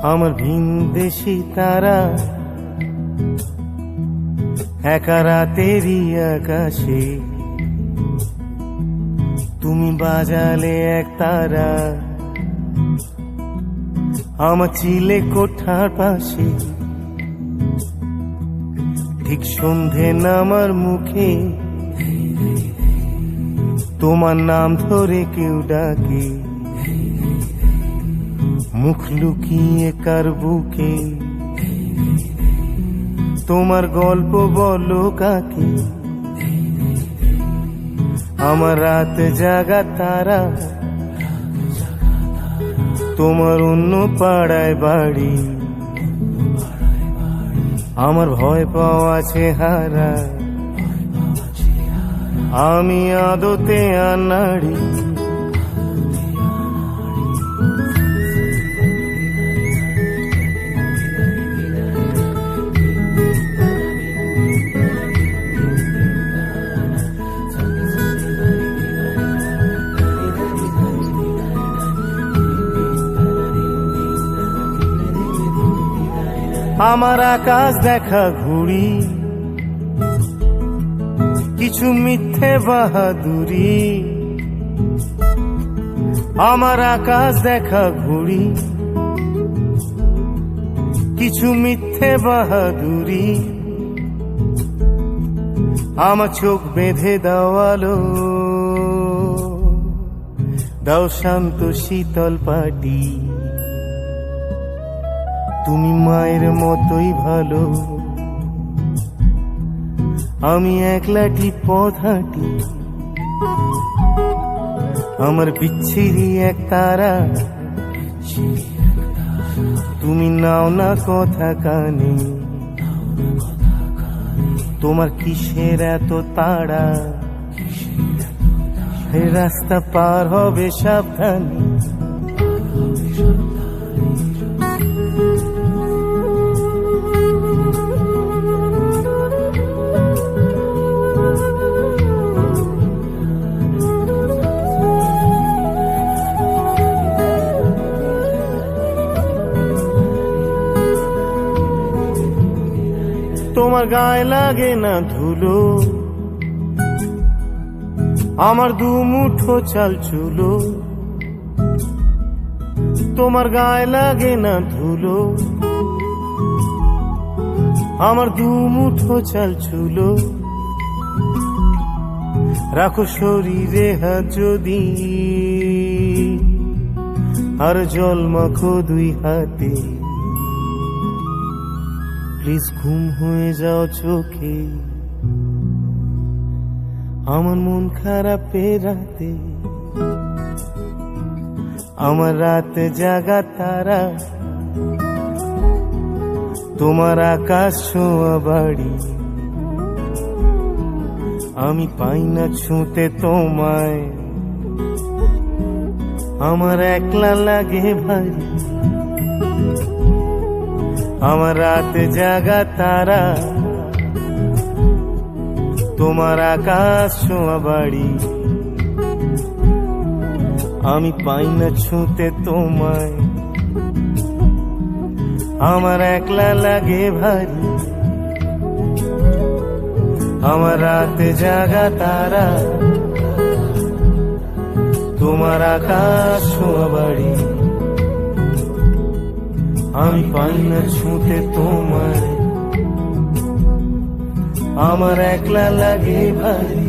আমার ভিনদেশি তারা একা রাতেরই আকাশে, তুমি বাজালে এক তারা আমার চিলে কোঠার পাশে। ঠিক সন্ধে নামার মুখে তোমার নাম ধরে কেউ ডাকে, মুখ লুকিয়ে কার বুকে তোমার গল্প বলো কাকে। আমার রাত জাগা তারা তোমার অন্য পাড়ায় বাড়ি, আমার ভয় পাওয়া চেহারা আমি আদতে আনাড়ি। আমার আকাশ দেখা ঘুড়ি কিছু মিথ্যে বাহাদুরি, আমার আকাশ দেখা ঘুড়ি কিছু মিথ্যে বাহাদুরি। আমার চোখ বেঁধে দেওয়ালো দাও শান্ত শীতল পাটি, তুমি মায়ের মতোই ভালো, আমি একলাটি পথ হাঁটি। আমার বিচ্ছিরি এক তারা তুমি নাও না কথা কানে, তোমার কিসের এত তাড়া, রাস্তা পার হবে সাবধানে। তোমার গায়ে লাগে না ধুলো, আমার দু মুঠো চাল চুলো। তোমার গায়ে লাগে না ধুলো, আমার দু মুঠো চাল চুলো। রাখো শরীরে হাত যদি আর জল মাখো দুই হাতে, প্লিজ ঘুম হয়ে যাও চোখে আমার মন খারাপে রাতে। আমার রাত জাগা তারা তোমার আকাশ ছোঁয়া বাড়ি, আমি পাই না ছুঁতে তোমায়, আমার একলা লাগে ভারী। আমার রাত জাগা তারা তোমার আকাশ ছোঁয়া বাড়ি, আমি পাই না ছুঁতে তোমায়, আমার একলা লাগে ভারী। আমার রাত জাগা তারা তোমার আকাশ ছোঁয়া বাড়ি, আমি পাই না ছুঁতে তোমায়, আমার একলা লাগে ভারী।